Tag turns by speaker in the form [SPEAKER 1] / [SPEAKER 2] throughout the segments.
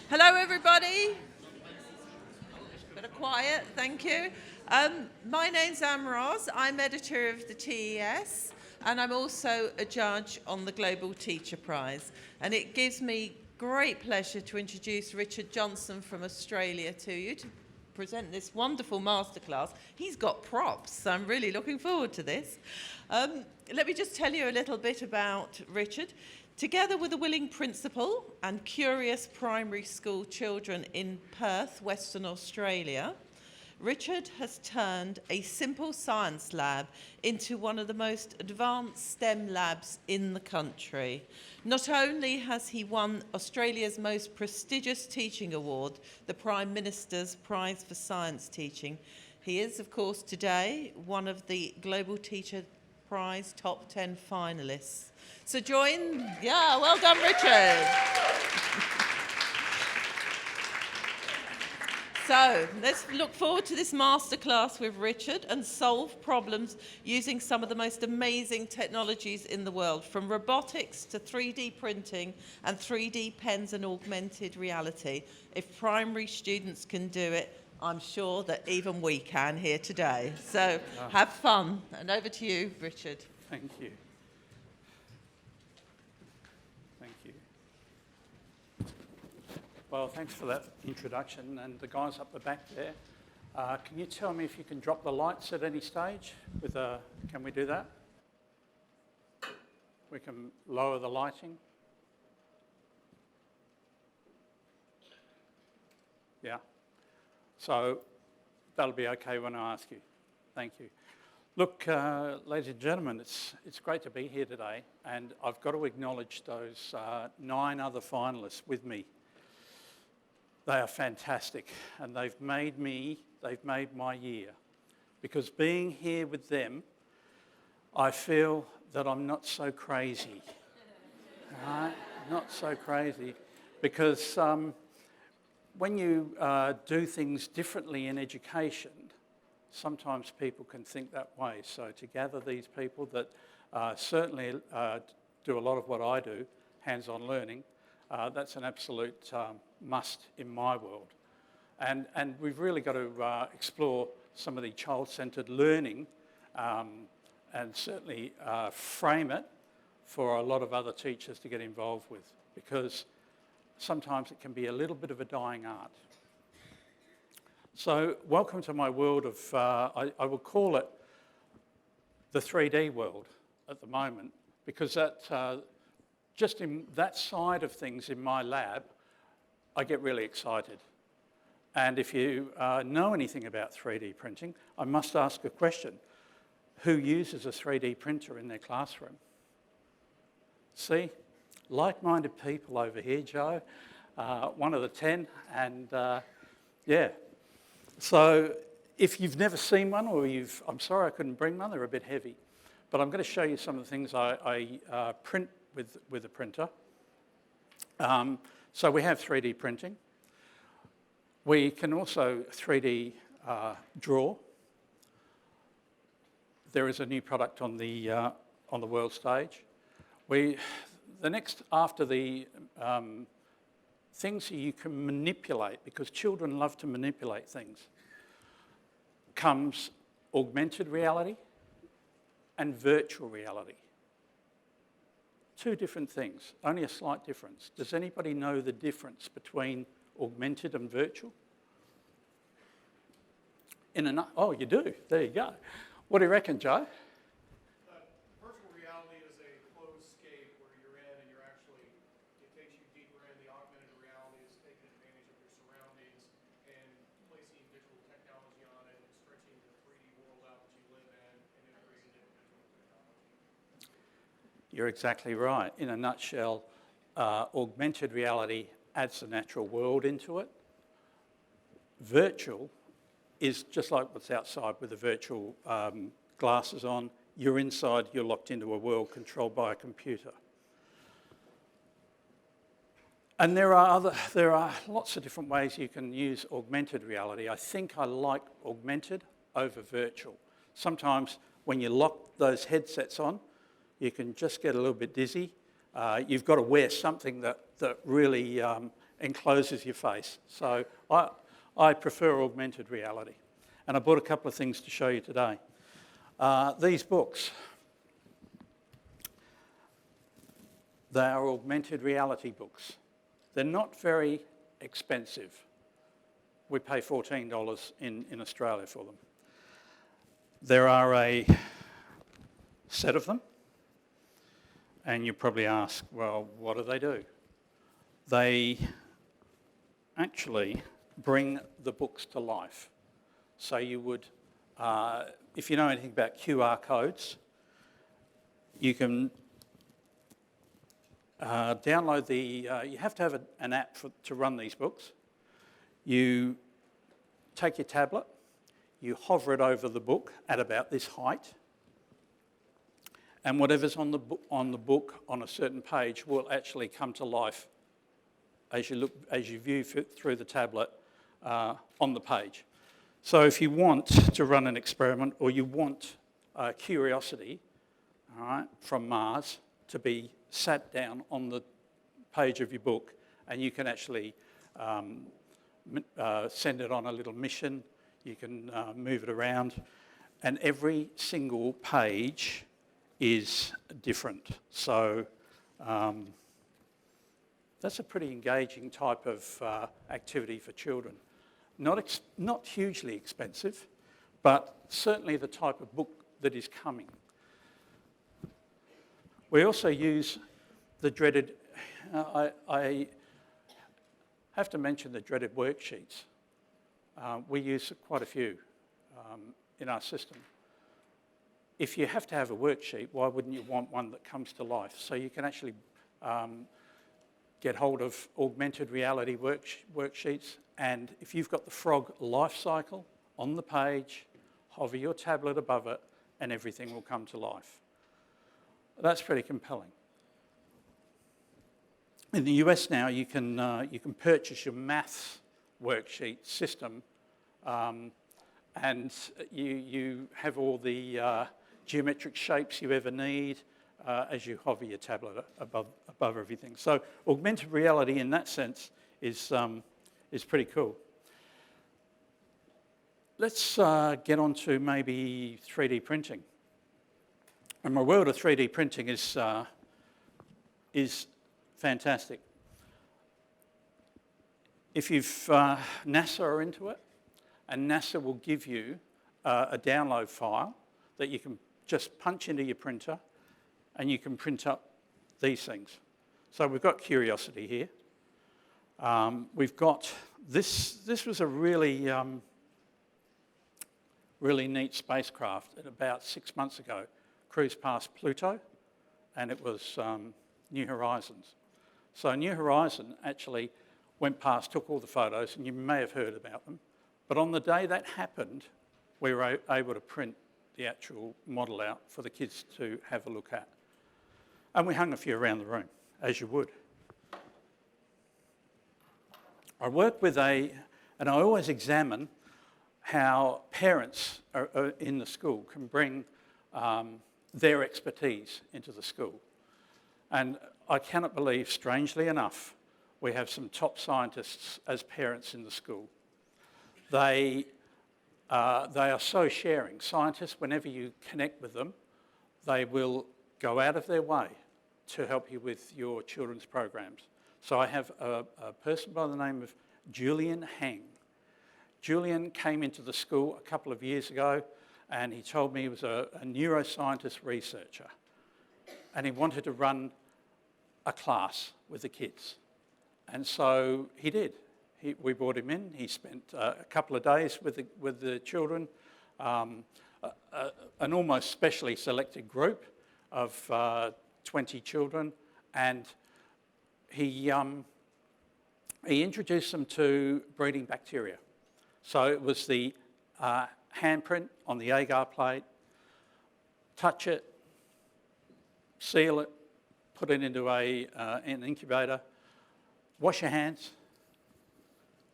[SPEAKER 1] Hello, everybody. Bit of quiet, thank you. My name's Amroz. I'm editor of the TES, and I'm also a judge on the Global Teacher Prize. And it gives me great pleasure to introduce Richard Johnson from Australia to you to present this wonderful masterclass. He's got props, so I'm really looking forward to this. Let me just tell you a little bit about Richard. Together with a willing principal and curious primary school children in Perth, Western Australia, Richard has turned a simple science lab into one of the most advanced STEM labs in the country. Not only has he won Australia's most prestigious teaching award, the Prime Minister's Prize for Science Teaching, he is, of course, today one of the Global Teacher Prize top 10 finalists. So well done, Richard. So let's look forward to this masterclass with Richard and solve problems using some of the most amazing technologies in the world, from robotics to 3D printing and 3D pens and augmented reality. If primary students can do it, I'm sure that even we can here today. So have fun. And over to you, Richard.
[SPEAKER 2] Thank you. Thank you. Well, thanks for that introduction. And the guys up the back there, can you tell me if you can drop the lights at any stage? Can we do that? We can lower the lighting. Yeah. So that'll be okay when I ask you. Thank you. Look, ladies and gentlemen, it's great to be here today, and I've got to acknowledge those 9 other finalists with me. They are fantastic, and they've made my year. Because being here with them, I feel that I'm not so crazy. Right? Not so crazy, because when you do things differently in education, sometimes people can think that way. So to gather these people that certainly do a lot of what I do, hands-on learning, that's an absolute must in my world. And we've really got to explore some of the child-centred learning and certainly frame it for a lot of other teachers to get involved with, because sometimes it can be a little bit of a dying art. So welcome to my world of, I would call it the 3D world at the moment, because that, just in that side of things in my lab, I get really excited. And if you know anything about 3D printing, I must ask a question. Who uses a 3D printer in their classroom? See? Like-minded people over here, Joe, one of the 10, and yeah. So if you've never seen one, or I'm sorry I couldn't bring one, they're a bit heavy, but I'm going to show you some of the things I print with a printer. So we have 3D printing. We can also 3D draw. There is a new product on the world stage. The next, after the things you can manipulate, because children love to manipulate things, comes augmented reality and virtual reality. 2 different things, only a slight difference. Does anybody know the difference between augmented and virtual? Oh, you do. There you go. What do you reckon, Joe?
[SPEAKER 3] Virtual reality is a closed scape where you're in and you're actually, it takes you deeper in. The augmented reality is taking advantage of your surroundings and placing digital technology on it and stretching the 3D world out that you live in and integrating it with digital technology.
[SPEAKER 2] You're exactly right. In a nutshell, augmented reality adds the natural world into it. Virtual is just like what's outside with the virtual glasses on. You're inside, you're locked into a world controlled by a computer. And there are lots of different ways you can use augmented reality. I think I like augmented over virtual. Sometimes when you lock those headsets on, you can just get a little bit dizzy. You've got to wear something that really encloses your face. So I prefer augmented reality. And I brought a couple of things to show you today. These books, they are augmented reality books. They're not very expensive. We pay $14 in Australia for them. There are a set of them, and you probably ask, well, what do? They actually bring the books to life. So you would, if you know anything about QR codes, you can download you have to have an app to run these books. You take your tablet, you hover it over the book at about this height, and whatever's on the book on a certain page will actually come to life as you view through the tablet on the page. So if you want to run an experiment, or you want curiosity, all right, from Mars to be sat down on the page of your book, and you can actually send it on a little mission, you can move it around, and every single page is different. So that's a pretty engaging type of activity for children. Not hugely expensive, but certainly the type of book that is coming. We also use the dreaded, I have to mention the dreaded worksheets. We use quite a few in our system. If you have to have a worksheet, why wouldn't you want one that comes to life? So you can actually get hold of augmented reality worksheets, and if you've got the frog life cycle on the page, hover your tablet above it, and everything will come to life. That's pretty compelling. In the US now, you can purchase your maths worksheet system, and you have all the geometric shapes you ever need as you hover your tablet above everything. So augmented reality in that sense is pretty cool. Let's get on to maybe 3D printing. And my world of 3D printing is fantastic. If NASA are into it, and NASA will give you a download file that you can just punch into your printer, and you can print up these things. So we've got Curiosity here. We've got this was a really neat spacecraft about 6 months ago. Cruised past Pluto, and it was New Horizons. So New Horizon actually went past, took all the photos, and you may have heard about them. But on the day that happened, we were able to print the actual model out for the kids to have a look at. And we hung a few around the room, as you would. I work with and I always examine how parents in the school can bring their expertise into the school. And I cannot believe, strangely enough, we have some top scientists as parents in the school. They are so sharing. Scientists, whenever you connect with them, they will go out of their way to help you with your children's programs. So I have a person by the name of Julian Heng. Julian came into the school a couple of years ago, and he told me he was a neuroscientist researcher, and he wanted to run a class with the kids. And so he did. We brought him in. He spent a couple of days with the children, an almost specially selected group of 20 children, and he introduced them to breeding bacteria. So it was the handprint on the agar plate, touch it, seal it, put it into an incubator, wash your hands,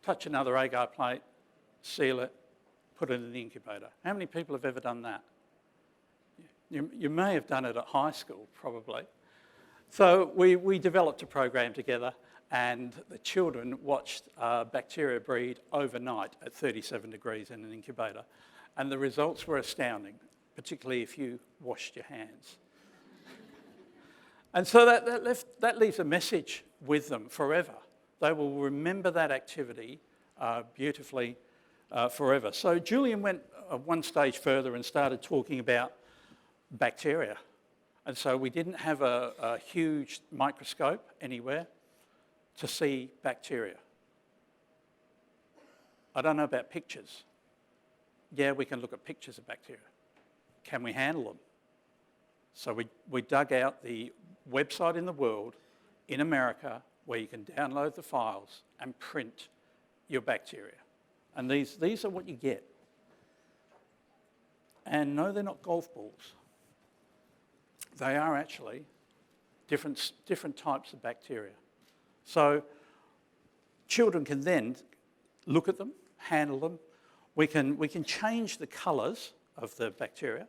[SPEAKER 2] touch another agar plate, seal it, put it in the incubator. How many people have ever done that? You may have done it at high school, probably. So we developed a program together, and the children watched bacteria breed overnight at 37 degrees in an incubator. And the results were astounding, particularly if you washed your hands. And so that leaves a message with them forever. They will remember that activity beautifully forever. So Julian went one stage further and started talking about bacteria. And so we didn't have a huge microscope anywhere to see bacteria. I don't know about pictures. Yeah, we can look at pictures of bacteria. Can we handle them? So we dug out the website in the world, in America, where you can download the files and print your bacteria. And these are what you get. And no, they're not golf balls. They are actually different types of bacteria. So children can then look at them, handle them. We can change the colours of the bacteria.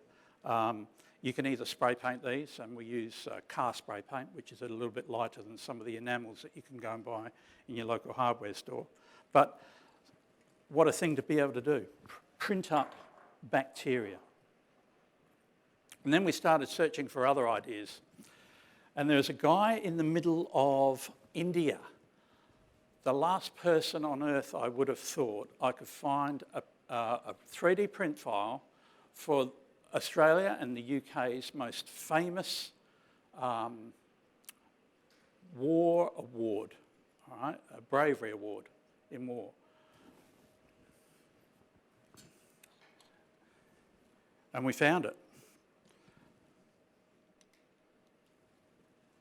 [SPEAKER 2] You can either spray paint these, and we use car spray paint, which is a little bit lighter than some of the enamels that you can go and buy in your local hardware store. But what a thing to be able to do, print up bacteria. And then we started searching for other ideas. And there's a guy in the middle of India, the last person on earth I would have thought I could find a 3D print file for Australia and the UK's most famous war award, all right, a bravery award in war. And we found it.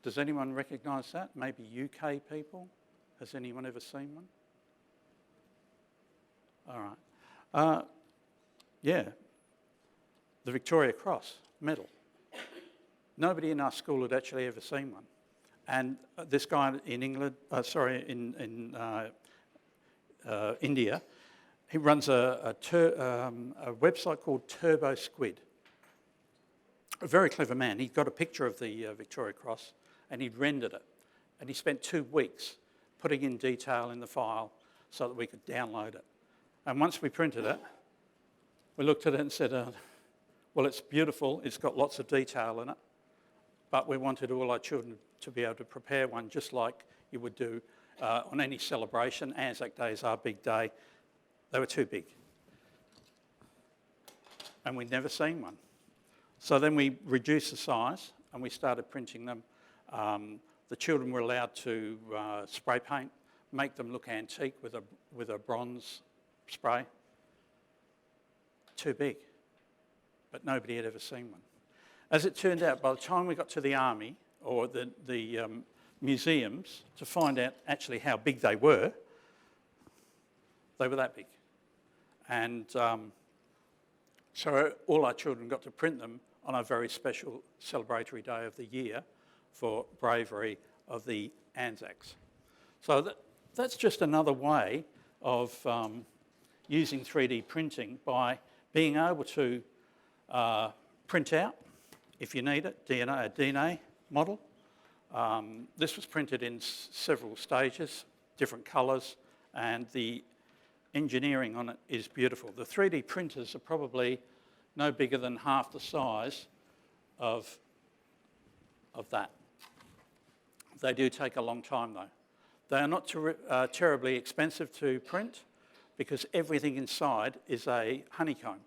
[SPEAKER 2] Does anyone recognise that? Maybe UK people? Has anyone ever seen one? All right. Yeah, the Victoria Cross medal. Nobody in our school had actually ever seen one. And this guy in England, in India, he runs a website called Turbo Squid. A very clever man. He got a picture of the Victoria Cross and he'd rendered it. And he spent 2 weeks putting in detail in the file so that we could download it. And once we printed it, we looked at it and said, well, it's beautiful, it's got lots of detail in it, but we wanted all our children to be able to prepare one just like you would do on any celebration. Anzac Day is our big day. They were too big. And we'd never seen one. So then we reduced the size and we started printing them. The children were allowed to spray paint, make them look antique with a bronze spray. Too big, but nobody had ever seen one. As it turned out, by the time we got to the army or the museums to find out actually how big they were that big. And so all our children got to print them on a very special celebratory day of the year for bravery of the Anzacs. So that's just another way of using 3D printing by being able to print out, if you need it, a DNA model. This was printed in several stages, different colours, and the engineering on it is beautiful. The 3D printers are probably no bigger than half the size of that. They do take a long time though. They are not terribly expensive to print because everything inside is a honeycomb.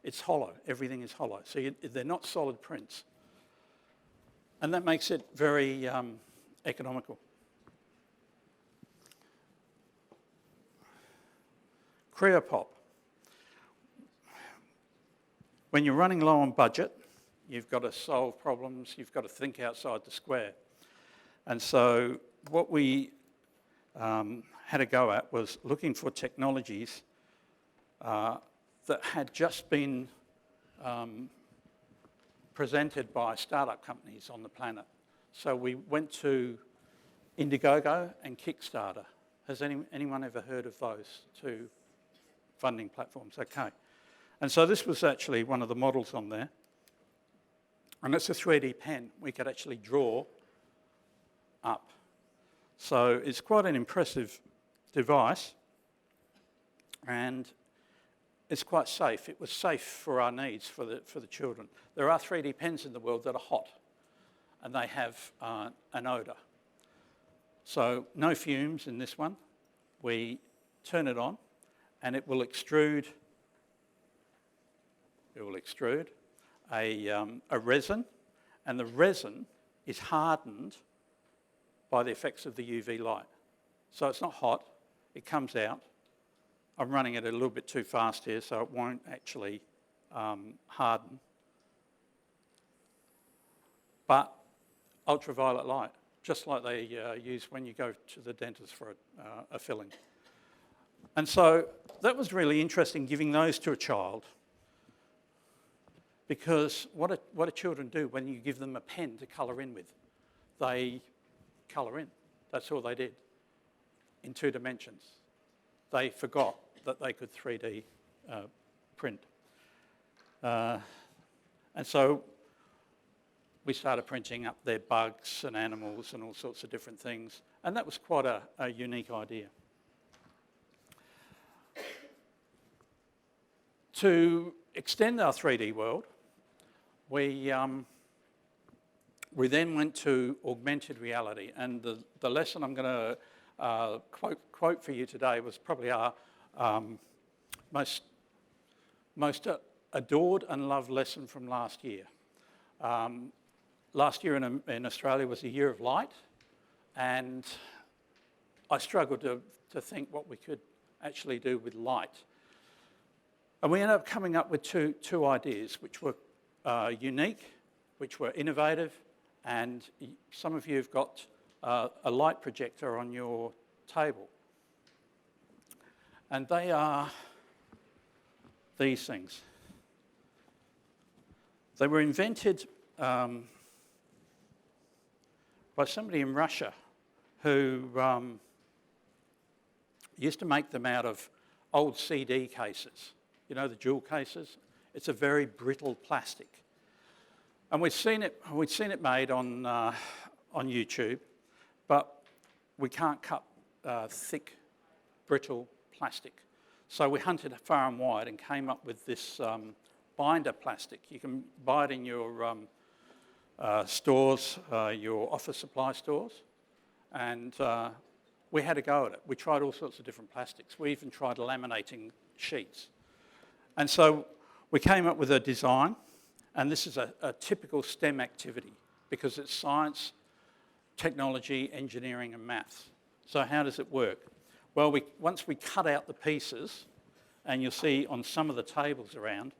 [SPEAKER 2] It's hollow, everything is hollow. So they're not solid prints. And that makes it very economical. Creopop. When you're running low on budget, you've got to solve problems, you've got to think outside the square. And so what we had a go at was looking for technologies that had just been presented by startup companies on the planet. So we went to Indiegogo and Kickstarter. Has anyone ever heard of those two funding platforms? Okay. And so this was actually one of the models on there. And it's a 3D pen. We could actually draw up. So it's quite an impressive device, and it's quite safe. It was safe for our needs for the children. There are 3D pens in the world that are hot, and they have an odour. So no fumes in this one. We turn it on, and it will extrude. It will extrude a resin, and the resin is hardened by the effects of the UV light. So it's not hot. It comes out. I'm running it a little bit too fast here, so it won't actually harden. But ultraviolet light, just like they use when you go to the dentist for a filling. And so that was really interesting, giving those to a child, because what do children do when you give them a pen to colour in with? They colour in. That's all they did, in 2 dimensions. They forgot that they could 3D print. And so we started printing up their bugs and animals and all sorts of different things. And that was quite a unique idea. To extend our 3D world, we then went to augmented reality. And the lesson I'm going to quote for you today was probably our most adored and loved lesson from last year. Last year in Australia was a year of light, and I struggled to think what we could actually do with light. And we ended up coming up with two ideas, which were unique, which were innovative, and some of you have got a light projector on your table. And they are these things. They were invented by somebody in Russia who used to make them out of old CD cases. You know, the jewel cases? It's a very brittle plastic. And we'd seen it made on YouTube, but we can't cut thick, brittle plastic. So we hunted far and wide and came up with this binder plastic. You can buy it in your stores, your office supply stores, and we had a go at it. We tried all sorts of different plastics. We even tried laminating sheets. And so we came up with a design, and this is a typical STEM activity because it's science, technology, engineering and maths. So how does it work? Well, once we cut out the pieces, and you'll see on some of the tables around,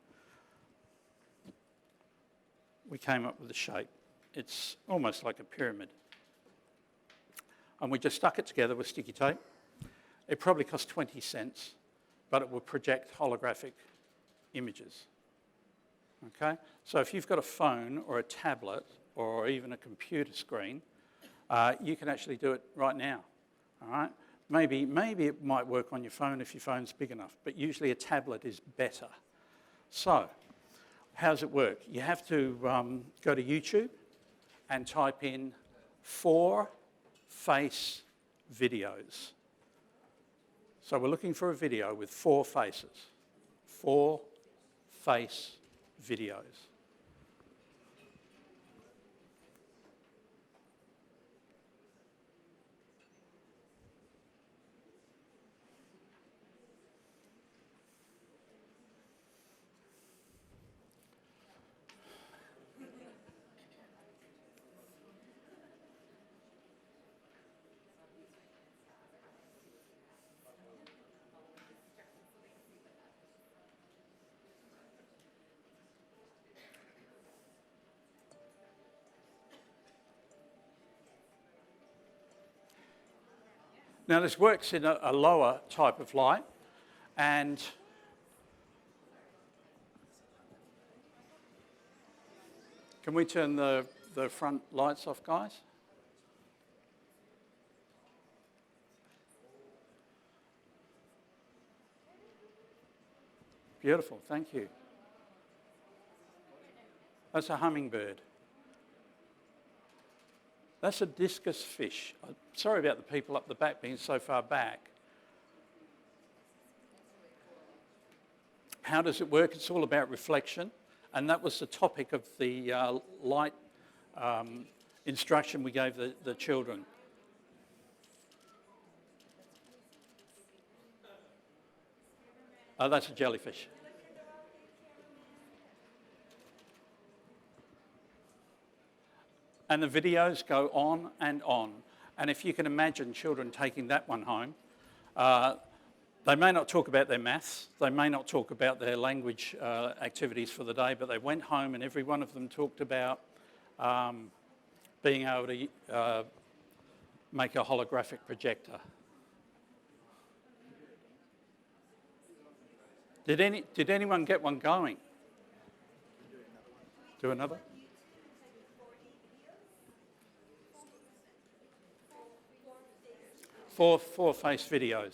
[SPEAKER 2] we came up with a shape. It's almost like a pyramid. And we just stuck it together with sticky tape. It probably cost 20 cents, but it will project holographic images. Okay? So if you've got a phone or a tablet or even a computer screen, you can actually do it right now. All right? Maybe it might work on your phone if your phone's big enough, but usually a tablet is better. So, how does it work? You have to go to YouTube and type in 4 face videos. So we're looking for a video with 4 faces. 4 face videos. Now this works in a lower type of light, and can we turn the front lights off, guys? Beautiful, thank you. That's a hummingbird. That's a discus fish. Sorry about the people up the back being so far back. How does it work? It's all about reflection. And that was the topic of the light instruction we gave the children. Oh, that's a jellyfish. And the videos go on and on. And if you can imagine children taking that one home, they may not talk about their maths, they may not talk about their language activities for the day, but they went home and every one of them talked about being able to make a holographic projector. Did anyone get one going? Do another? 4 face videos.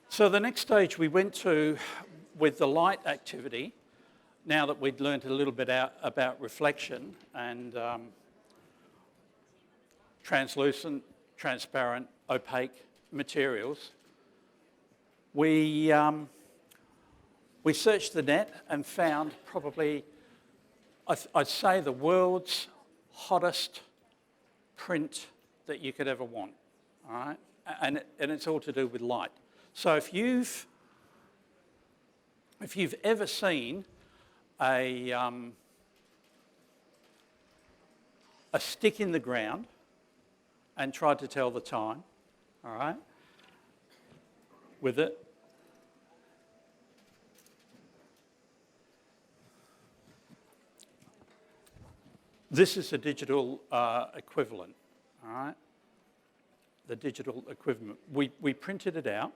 [SPEAKER 2] So the next stage we went to with the light activity, now that we'd learnt a little bit about reflection and translucent, transparent, opaque materials, we searched the net and found probably, I'd say, the world's hottest print that you could ever want, all right? And it's all to do with light. So if you've ever seen a stick in the ground and tried to tell the time, all right, with it, this is a digital equivalent, all right, the digital equivalent. We printed it out.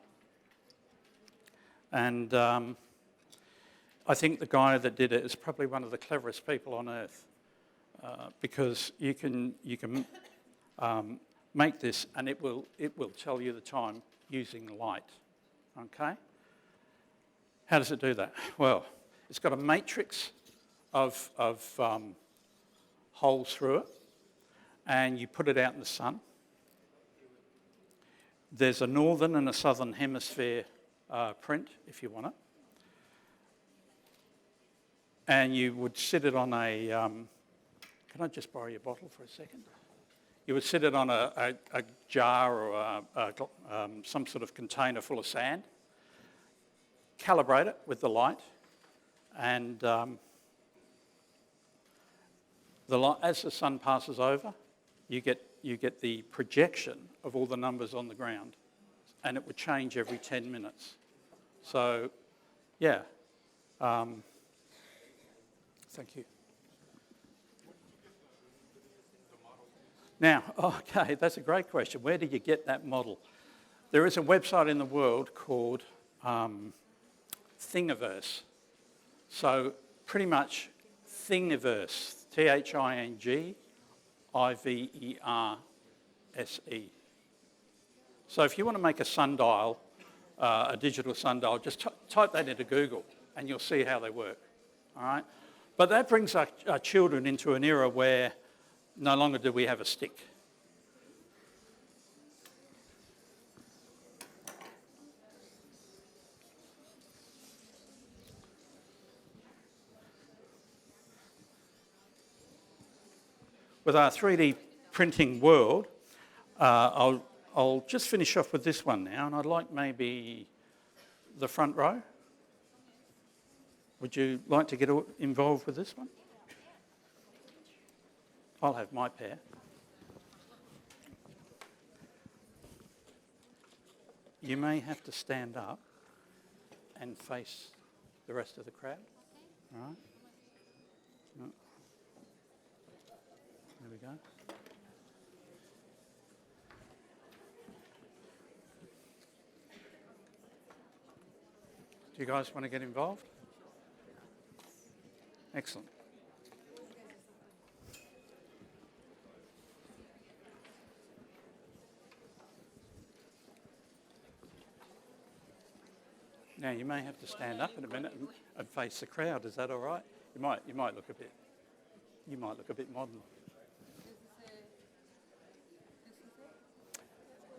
[SPEAKER 2] And I think the guy that did it is probably one of the cleverest people on earth, because you can make this and it will tell you the time using light. Okay. How does it do that? Well, it's got a matrix of holes through it, and you put it out in the sun. There's a northern and a southern hemisphere print, if you want it. And you would sit it on a, can I just borrow your bottle for a second? You would sit it on a jar or some sort of container full of sand, calibrate it with the light, and as the sun passes over, you get the projection of all the numbers on the ground, and it would change every 10 minutes. So, yeah. Thank you. Now, okay, that's a great question. Where did you get that model? There is a website in the world called Thingiverse. So, pretty much Thingiverse, Thingiverse. So if you want to make a sundial, a digital sundial, just type that into Google and you'll see how they work, all right? But that brings our children into an era where no longer do we have a stick. With our 3D printing world, I'll just finish off with this one now, and I'd like maybe the front row. Would you like to get involved with this one? I'll have my pair. You may have to stand up and face the rest of the crowd. All right? There we go. Do you guys want to get involved? Excellent. Now, you may have to stand up in a minute and face the crowd. Is that all right? You might look a bit modern.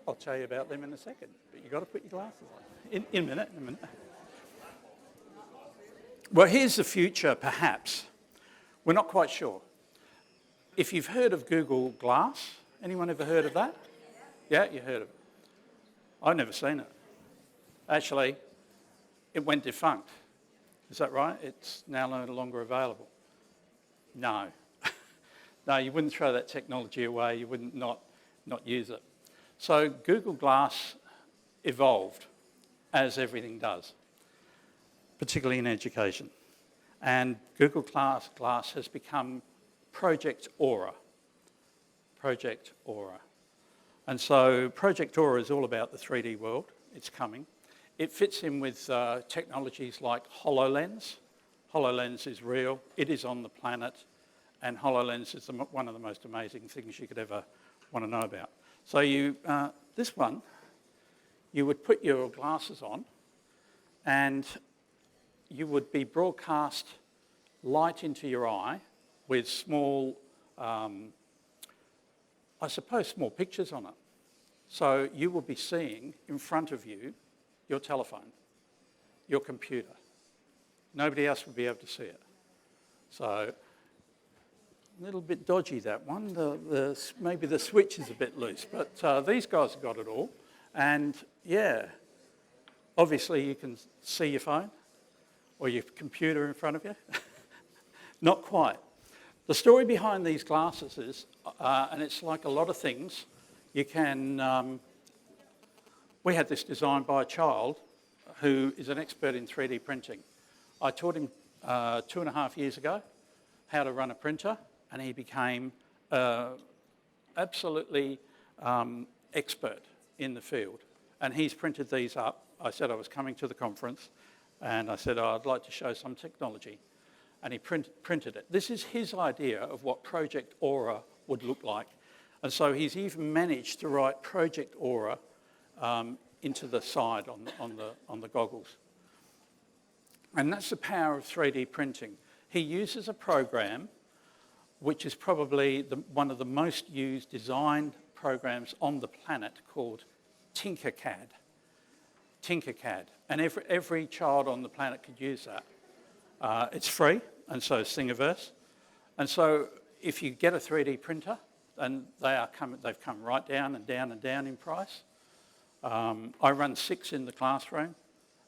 [SPEAKER 2] I'll tell you about them in a second, but you've got to put your glasses on. In a minute. Well, here's the future, perhaps. We're not quite sure. If you've heard of Google Glass, anyone ever heard of that? Yeah, you heard of it. I've never seen it. Actually, it went defunct. Is that right? It's now no longer available. No. No, you wouldn't throw that technology away. You wouldn't not use it. So Google Glass evolved, as everything does, particularly in education. And Google Glass has become Project Aura. Project Aura. And so Project Aura is all about the 3D world. It's coming. It fits in with technologies like HoloLens. HoloLens is real. It is on the planet. And HoloLens is one of the most amazing things you could ever want to know about. So this one, you would put your glasses on and you would be broadcast light into your eye with small, I suppose, small pictures on it. So you will be seeing in front of you your telephone, your computer. Nobody else will be able to see it. So a little bit dodgy, that one. Maybe the switch is a bit loose, but these guys have got it all. And yeah, obviously you can see your phone or your computer in front of you. Not quite. The story behind these glasses is, and it's like a lot of things, you can, we had this designed by a child who is an expert in 3D printing. I taught him 2.5 years ago how to run a printer, and he became absolutely expert in the field. And he's printed these up. I said I was coming to the conference, and I said, I'd like to show some technology. And he printed it. This is his idea of what Project Aura would look like. And so he's even managed to write Project Aura into the side on the goggles. And that's the power of 3D printing. He uses a program which is probably one of the most used design programs on the planet called Tinkercad. Tinkercad. And every child on the planet could use that. It's free, and so is Thingiverse. And so if you get a 3D printer, and they've come right down and down and down in price. I run 6 in the classroom,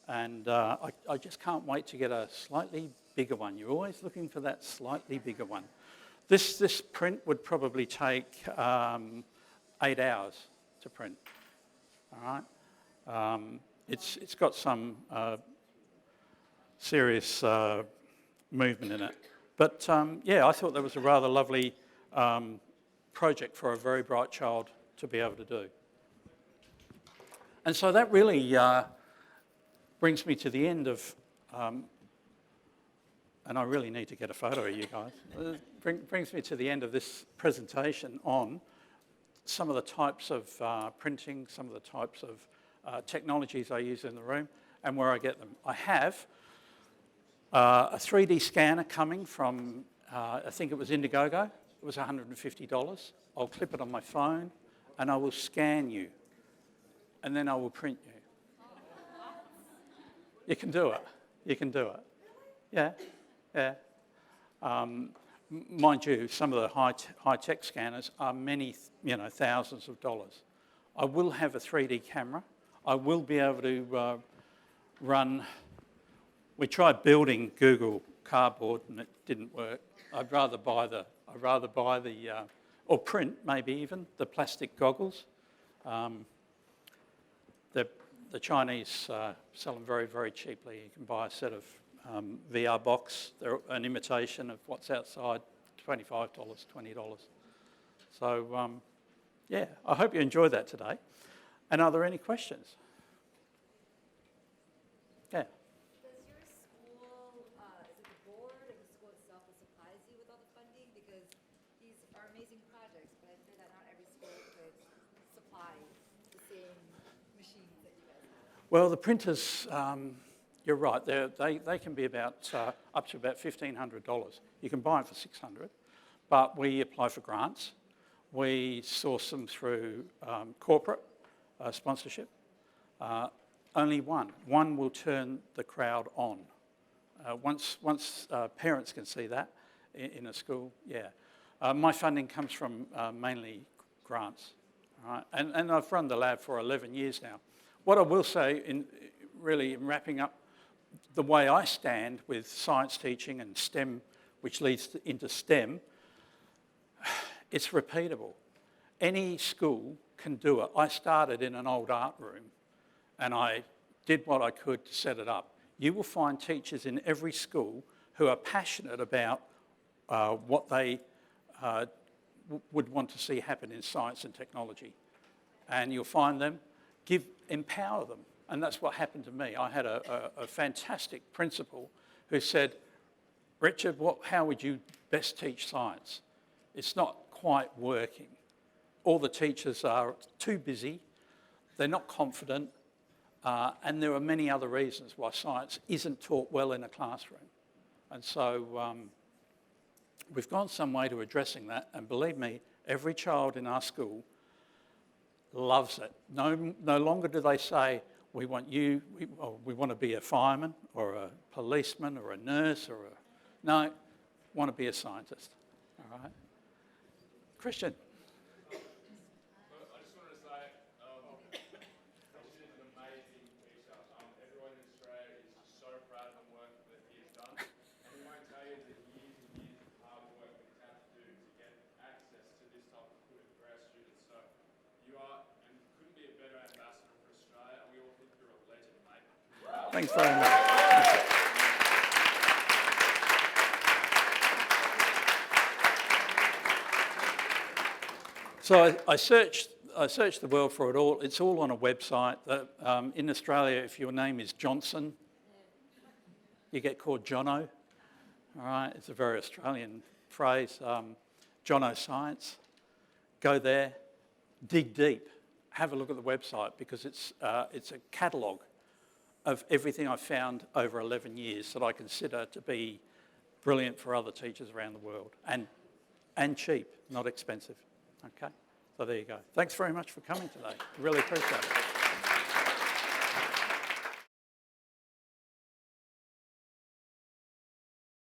[SPEAKER 2] and I just can't wait to get a slightly bigger one. You're always looking for that slightly bigger one. This print would probably take 8 hours to print. All right, it's got some serious movement in it, but yeah, I thought that was a rather lovely project for a very bright child to be able to do. And so that really brings me to the end of, and I really need to get a photo of you guys, brings me to the end of this presentation on some of the types of printing, some of the types of technologies I use in the room and where I get them. I have a 3D scanner coming from, I think it was Indiegogo. It was $150. I'll clip it on my phone and I will scan you and then I will print you. You can do it. You can do it. Yeah, yeah. Mind you, some of the high-tech scanners are many, thousands of dollars. I will have a 3D camera. I will be able to run. We tried building Google Cardboard and it didn't work. I'd rather buy the or print maybe even the plastic goggles. The Chinese sell them very, very cheaply. You can buy a set of VR box. They're an imitation of what's outside, $25, $20. So, yeah, I hope you enjoyed that today. And are there any questions? Yeah.
[SPEAKER 4] Does your school, is it the board or the school itself that supplies you with all the funding? Because these are amazing projects, but I'm sure that not every school could supply the same machines that you guys have.
[SPEAKER 2] Well, the printers, you're right. They can be about up to about $1,500. You can buy them for $600, but we apply for grants. We source them through corporate sponsorship. Only one will turn the crowd on. Once parents can see that in a school, yeah. My funding comes from mainly grants, right? And I've run the lab for 11 years now. What I will say, in wrapping up, the way I stand with science teaching and STEM, which leads into STEM, it's repeatable. Any school can do it. I started in an old art room and I did what I could to set it up. You will find teachers in every school who are passionate about what they would want to see happen in science and technology. And you'll find them, empower them. And that's what happened to me. I had a fantastic principal who said, Richard, how would you best teach science? It's not quite working. All the teachers are too busy, they're not confident, and there are many other reasons why science isn't taught well in a classroom. And so we've gone some way to addressing that, and believe me, every child in our school loves it. No longer do they say, we want to be a fireman or a policeman or a nurse no, want to be a scientist, all right? Christian.
[SPEAKER 5] I just wanted to say, this is an amazing teacher. Everyone in Australia is just so proud of the work that he has done. And we won't tell you the years and years of hard work that he's had to do to get access to this type of equipment for our students. So you are, and couldn't be a better ambassador for Australia, and we all think you're a legend, mate.
[SPEAKER 2] Thanks very much. So I searched the world for it all. It's all on a website. In Australia, if your name is Johnson, you get called Jono. All right, it's a very Australian phrase. Jono Science. Go there, dig deep, have a look at the website because it's a catalogue of everything I've found over 11 years that I consider to be brilliant for other teachers around the world and cheap, not expensive. Okay, so there you go. Thanks very much for coming today. Really appreciate it.